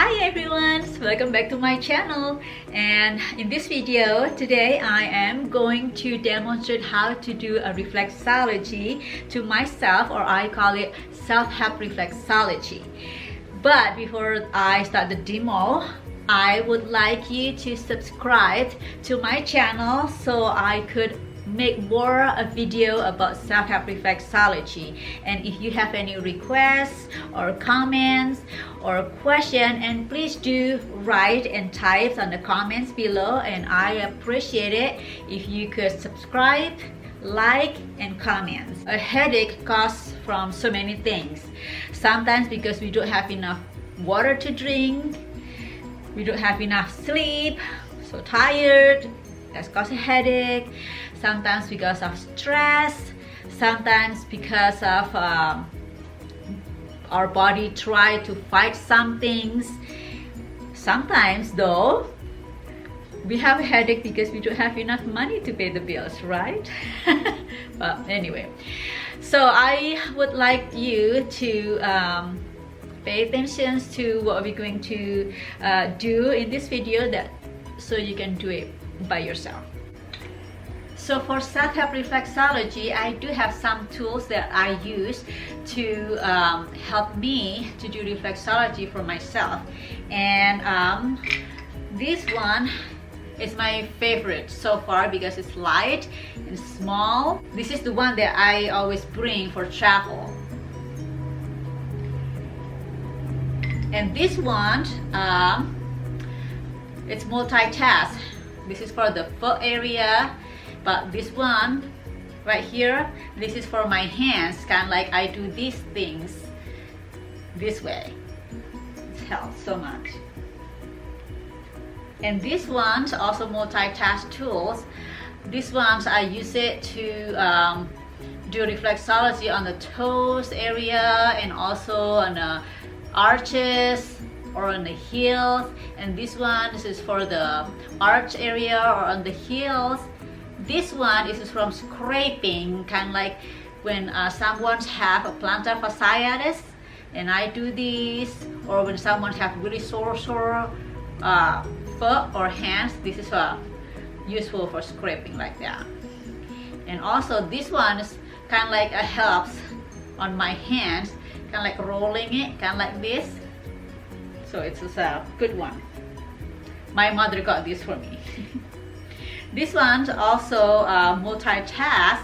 Hi everyone, welcome back to my channel. And in this video today I am going to demonstrate how to do a reflexology to myself, or I call it self-help reflexology. But before I start the demo, I would like you to subscribe to my channel so I could make more a video about self-help reflexology. And if you have any requests or comments or question, and please do write and type on the comments below, and I appreciate it if you could subscribe, like, and comment. A headache comes from so many things. Sometimes because we don't have enough water to drink, we don't have enough sleep, so tired, that's cause a headache. Sometimes because of stress, sometimes because of our body try to fight some things. Sometimes though, we have a headache because we don't have enough money to pay the bills, right? But anyway, so I would like you to pay attention to what we're going to do in this video, so you can do it by yourself. So for self-help reflexology, I do have some tools that I use to help me to do reflexology for myself. And this one is my favorite so far because it's light and small. This is the one that I always bring for travel. And this one, it's multitask. This is for the foot area. But this one right here, this is for my hands, kind of like I do these things this way. It helps so much. And these ones also multitask tools. These ones I use it to do reflexology on the toes area, and also on the arches or on the heels. And this one, this is for the arch area or on the heels. This one is from scraping, kind of like when someone have a plantar fasciitis, and I do this, or when someone have really sore foot or hands, this is useful for scraping like that. And also this one is kind of like helps on my hands, kind of like rolling it, kind of like this. So it's a good one. My mother got this for me. This one's also multitask.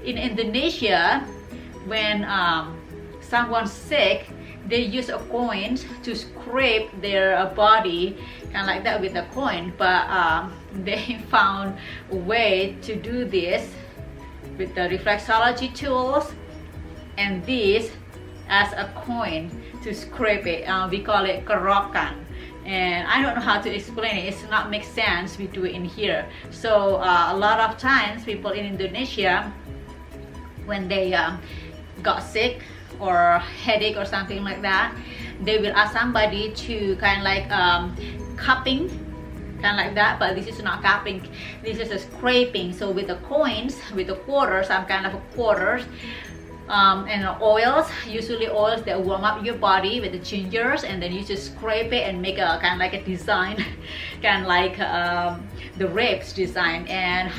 In Indonesia, when someone's sick, they use a coin to scrape their body, kind of like that with a coin. But they found a way to do this with the reflexology tools, and this as a coin to scrape it. We call it kerokan. And I don't know how to explain it. It's not make sense. We do it in here. So a lot of times people in Indonesia, when they got sick or headache or something like that, they will ask somebody to kind of like cupping, kind of like that. But this is not cupping. This is a scraping. So with the coins, with the quarters, some kind of quarters. And oils, usually oils that warm up your body with the gingers, and then you just scrape it and make a kind of like a design, kind of like the ribs design. And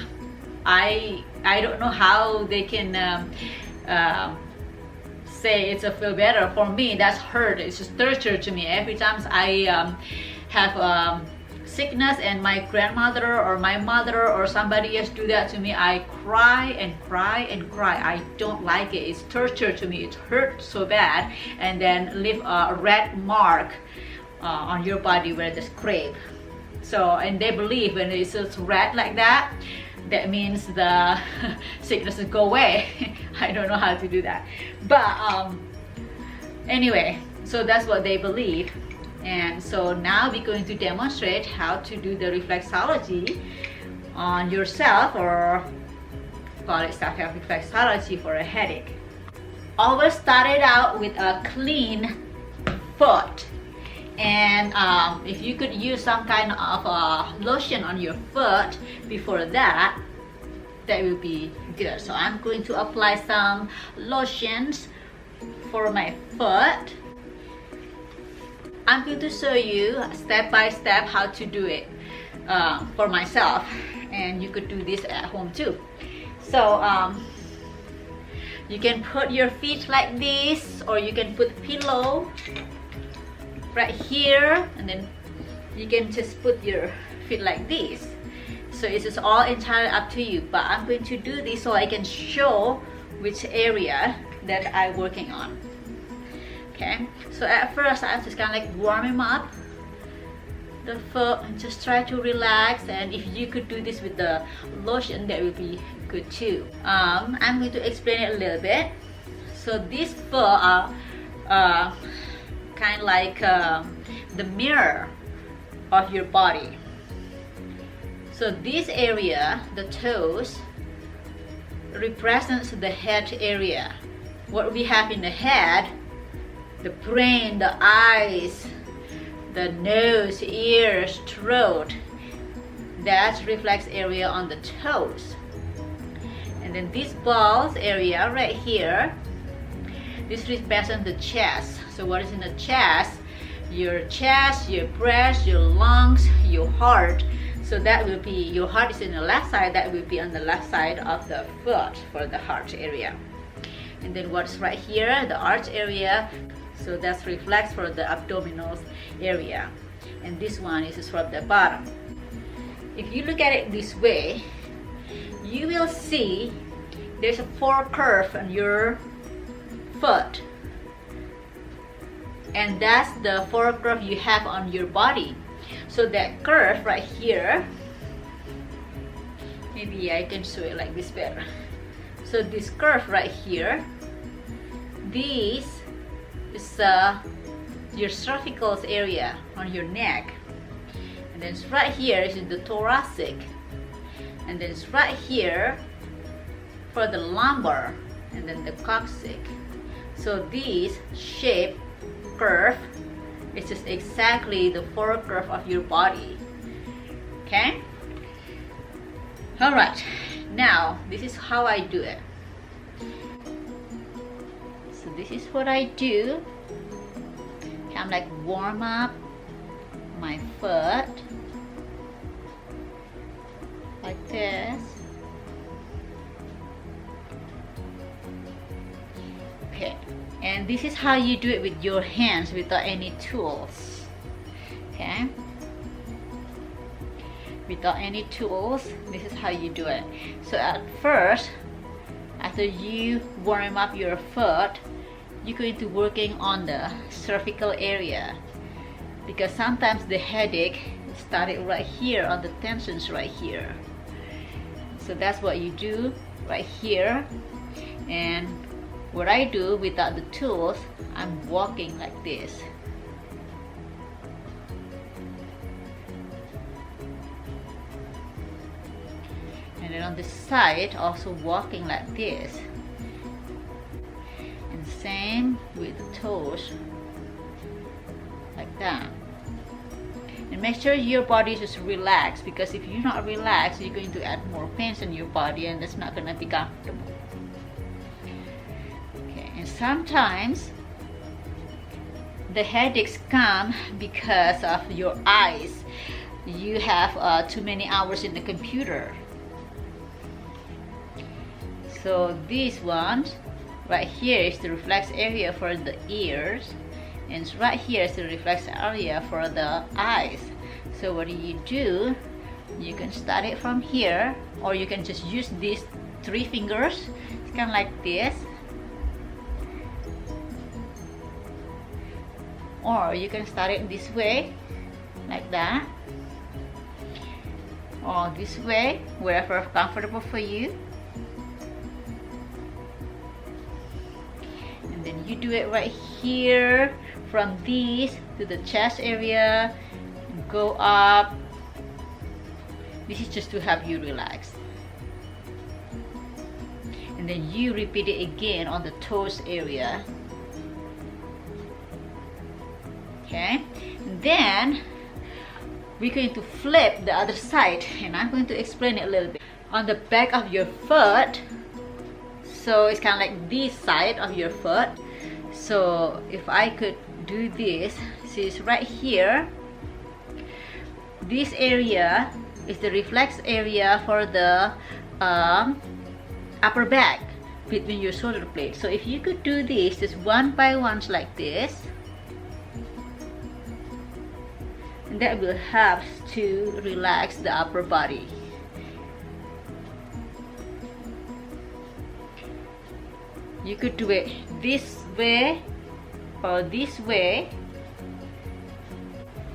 I don't know how they can say it's a feel better. For me, that's hurt. It's just torture to me. Every time I have sickness and my grandmother or my mother or somebody else do that to me, I cry and cry and cry. I don't like it. It's torture to me. It hurts so bad, and then leave a red mark on your body where the scrape. So, and they believe when it's just red like that, that means the sickness will go away. I don't know how to do that, but anyway, so that's what they believe. And so now we're going to demonstrate how to do the reflexology on yourself, or call it self-help reflexology for a headache. Always start it out with a clean foot. And if you could use some kind of lotion on your foot before that, that will be good. So I'm going to apply some lotions for my foot. I'm going to show you step by step how to do it for myself, and you could do this at home too. So you can put your feet like this, or you can put pillow right here, and then you can just put your feet like this. So it's just all entirely up to you, but I'm going to do this so I can show which area that I'm working on. Okay, so at first I just kind of like warm him up the foot and just try to relax, and if you could do this with the lotion, that would be good too. I'm going to explain it a little bit. So these foot are kind of like the mirror of your body. So this area, the toes, represents the head area. What we have in the head, the brain, the eyes, the nose, ears, throat, that's reflex area on the toes. And then this balls area right here, this represents the chest. So what is in the chest? Your chest, your breast, your lungs, your heart. So that will be, your heart is in the left side, that will be on the left side of the foot for the heart area. And then what's right here, the arch area, so that's reflex for the abdominal area. And this one is from the bottom. If you look at it this way, you will see there's a four curve on your foot. And that's the four curve you have on your body. So that curve right here, maybe I can show it like this better. So this curve right here, this is your cervical area on your neck, and then right here is the thoracic, and then it's right here for the lumbar, and then the coccyx. So this shape curve, it's just exactly the four curve of your body. Okay? Alright, now this is how I do it. So this is what I do. I'm like warm up my foot like this. Okay. And this is how you do it with your hands without any tools. Okay? Without any tools, this is how you do it. So at first, after you warm up your foot, you're going to working on the cervical area, because sometimes the headache started right here on the tensions right here. So that's what you do right here. And what I do without the tools, I'm walking like this. And then on the side, also walking like this. And same with the toes, like that. And make sure your body is just relaxed, because if you're not relaxed, you're going to add more pain in your body, and that's not going to be comfortable. Sometimes the headaches come because of your eyes. You have too many hours in the computer. So this one right here is the reflex area for the ears, and right here is the reflex area for the eyes. So what do? You can start it from here, or you can just use these 3 fingers. It's kind of like this. Or you can start it this way, like that, or this way, wherever comfortable for you. And then you do it right here, from this to the chest area, go up. This is just to help you relax. And then you repeat it again on the toes area. Okay, then we're going to flip the other side, and I'm going to explain it a little bit. On the back of your foot, so it's kind of like this side of your foot. So if I could do this, which is right here. This area is the reflex area for the upper back between your shoulder blades. So if you could do this just one by one like this, and that will help to relax the upper body. You could do it this way or this way,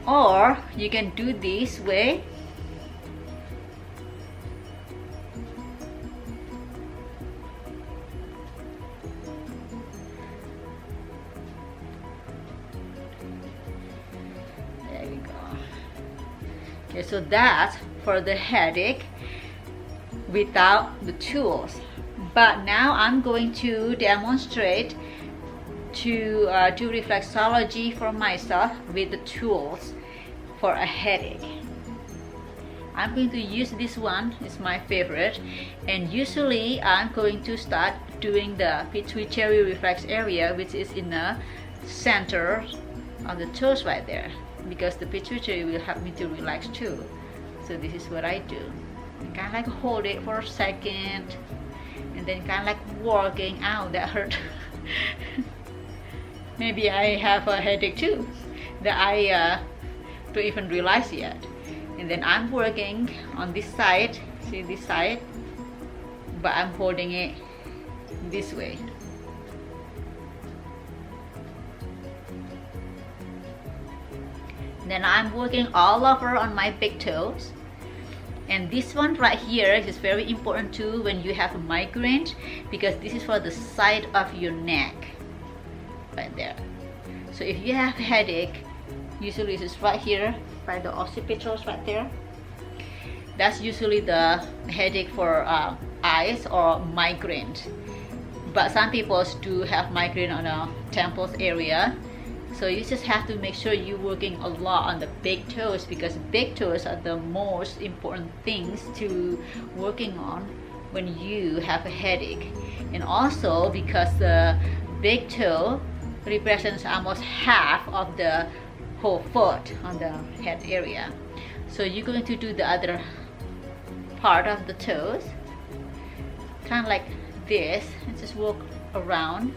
or you can do this way. There we go. Okay, so that's for the headache without the tools. But now I'm going to demonstrate to do reflexology for myself with the tools for a headache. I'm going to use this one, it's my favorite, and usually I'm going to start doing the pituitary reflex area, which is in the center of the toes right there, because the pituitary will help me to relax too. So this is what I do. I kind of like hold it for a second, and then kind of like working out. That hurt. Maybe I have a headache too that I don't even realize yet. And then I'm working on this side, see this side, but I'm holding it this way. Then I'm working all over on my big toes. And this one right here is very important too when you have a migraine, because this is for the side of your neck, right there. So if you have a headache, usually it's right here, by the occipitals right there. That's usually the headache for eyes or migraine. But some people do have migraine on the temples area. So you just have to make sure you're working a lot on the big toes, because big toes are the most important things to working on when you have a headache. And also because the big toe represents almost half of the whole foot on the head area. So you're going to do the other part of the toes, kind of like this, and just walk around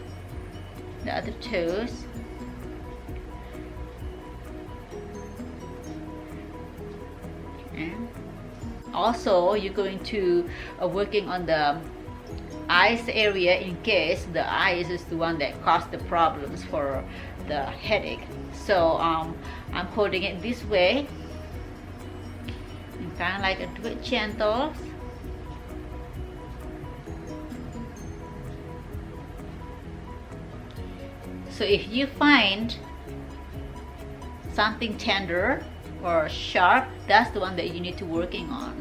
the other toes. And also you're going to working on the eyes area, in case the eyes is the one that caused the problems for the headache. So I'm holding it this way and kind of like do it gentle. So if you find something tender or sharp, that's the one that you need to working on.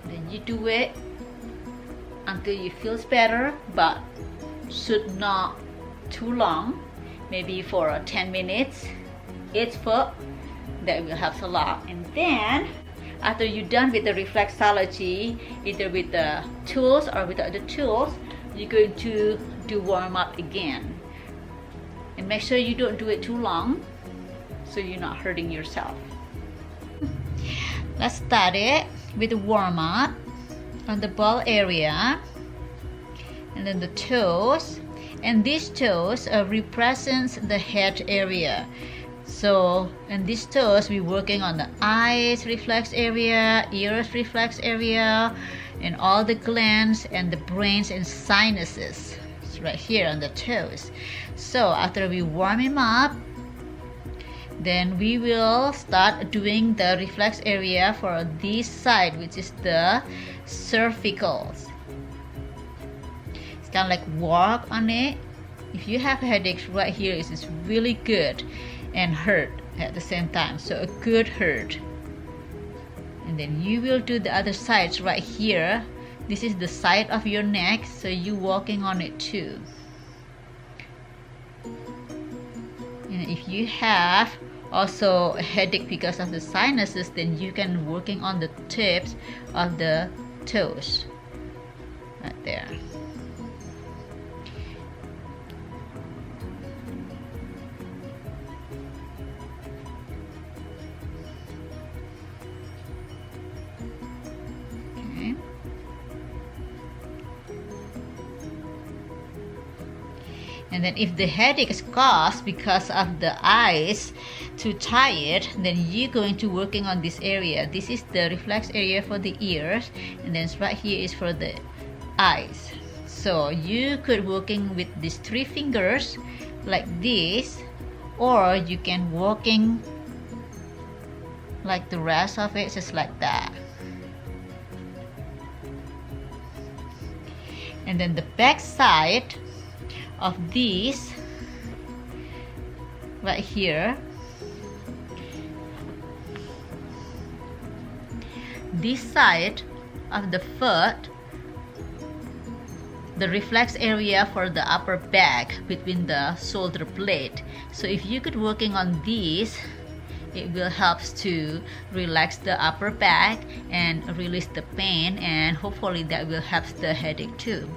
Then you do it until you feel better, but should not too long, maybe for 10 minutes each foot. That will help a lot. And then after you're done with the reflexology, either with the tools or without the tools, you're going to do warm up again. And make sure you don't do it too long, so you're not hurting yourself. Let's start it with the warm up on the ball area, and then the toes. And these toes represents the head area. So, and these toes we're working on the eyes reflex area, ears reflex area, and all the glands and the brains and sinuses. It's right here on the toes. So after we warm him up, then we will start doing the reflex area for this side, which is the cervicals. It's kind of like work on it. If you have headaches right here, it's really good and hurt at the same time. So a good hurt. And then you will do the other sides right here. This is the side of your neck, so you walking on it too. And if you have also a headache because of the sinuses, then you can working on the tips of the toes right there. And then if the headache is caused because of the eyes too tired, then you're going to working on this area. This is the reflex area for the ears, and then right here is for the eyes. So you could working with these 3 fingers like this, or you can working like the rest of it, just like that. And then the back side of these right here, this side of the foot, the reflex area for the upper back between the shoulder blade. So if you could working on these, it will help to relax the upper back and release the pain, and hopefully that will help the headache too.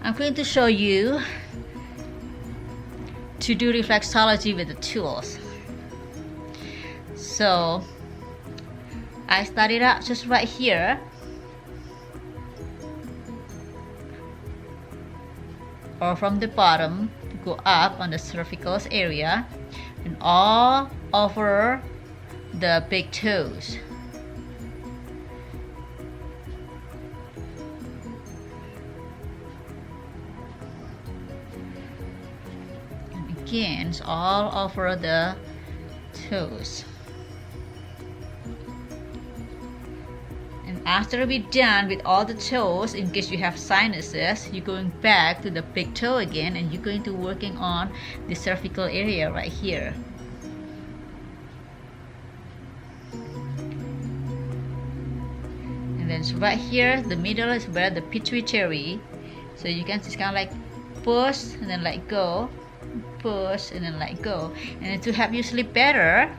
I'm going to show you to do reflexology with the tools. So I started out just right here, or from the bottom go up on the cervical area and all over the big toes. Again, all over the toes. And after we're done with all the toes, in case you have sinuses, you're going back to the big toe again, and you're going to working on the cervical area right here. And then right here, the middle is where the pituitary. So you can just kind of like push and then let go, push and then let go. And to help you sleep better,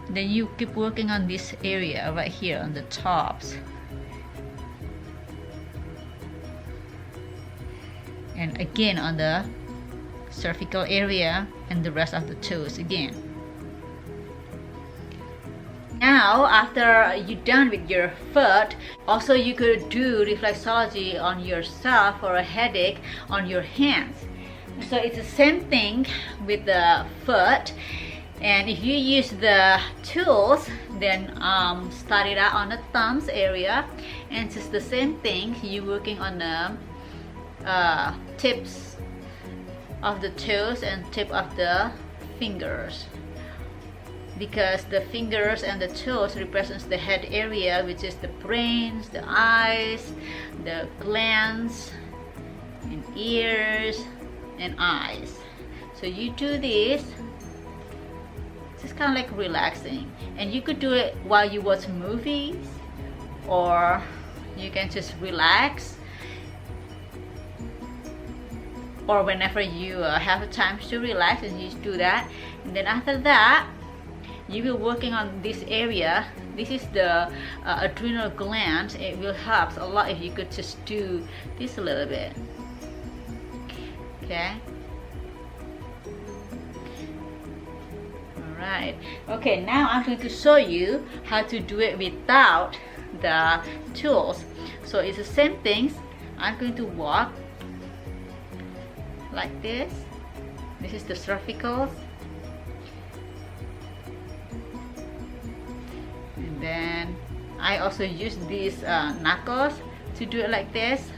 then you keep working on this area right here on the tops. And again on the cervical area and the rest of the toes again. Now after you're done with your foot, also you could do reflexology on yourself for a headache on your hands. So it's the same thing with the foot, and if you use the tools, then start it out on the thumbs area, and it's just the same thing. You're working on the tips of the toes and tip of the fingers, because the fingers and the toes represents the head area, which is the brains, the eyes, the glands, and ears and eyes. So you do this, just kind of like relaxing, and you could do it while you watch movies, or you can just relax, or whenever you have time to relax, and you do that. And then after that, you will working on this area. This is the adrenal gland. It will help a lot if you could just do this a little bit. Okay. Alright. Okay, now I'm going to show you how to do it without the tools. So it's the same things. I'm going to walk like this. This is the cervicals. And then I also use these knuckles to do it like this.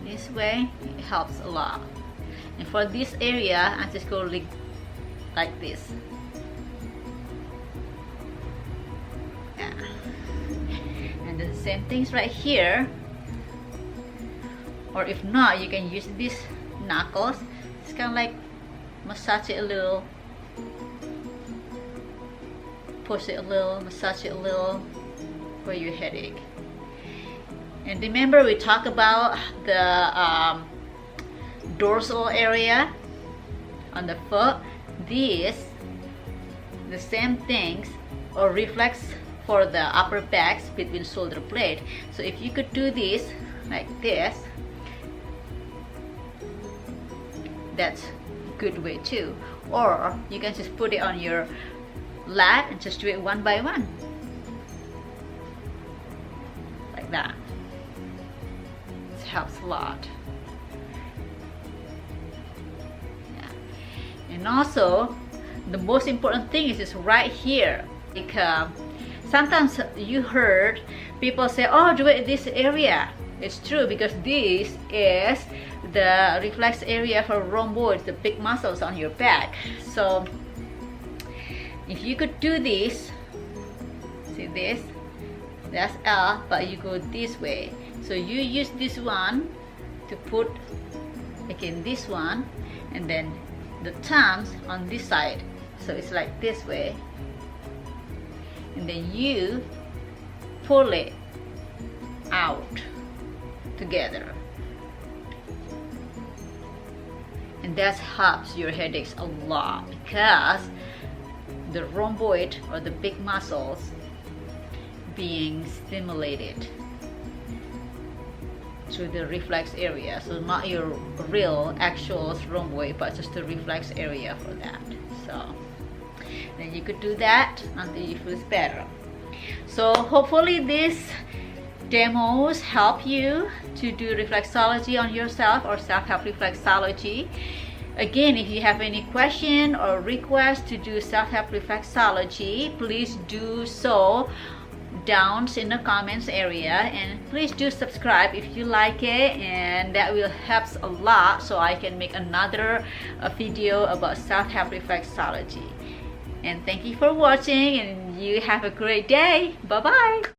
This way, it helps a lot. And for this area, I just go like this. Yeah. And the same things right here. Or if not, you can use these knuckles. It's kind of like massage it a little, push it a little, massage it a little for your headache. And remember, we talked about the dorsal area on the foot. These, the same things, or reflex for the upper backs between shoulder blade. So if you could do this like this, that's a good way too. Or you can just put it on your lap and just do it one by one. that. It helps a lot. Yeah. And also, the most important thing is right here. Like, sometimes you heard people say, oh, do it this area. It's true, because this is the reflex area for rhomboids, the big muscles on your back. So if you could do this, see this, that's L, but you go this way. So you use this one to put again this one, and then the thumbs on this side. So it's like this way, and then you pull it out together, and that helps your headaches a lot, because the rhomboid or the big muscles being stimulated through the reflex area. So not your real actual rhomboid, but just the reflex area for that. So then you could do that until you feel better. So hopefully these demos help you to do reflexology on yourself, or self-help reflexology. Again, if you have any question or request to do self-help reflexology, please do so down in the comments area, and please do subscribe if you like it, and that will help a lot, so I can make another video about self-help reflexology. And thank you for watching, and you have a great day. Bye bye.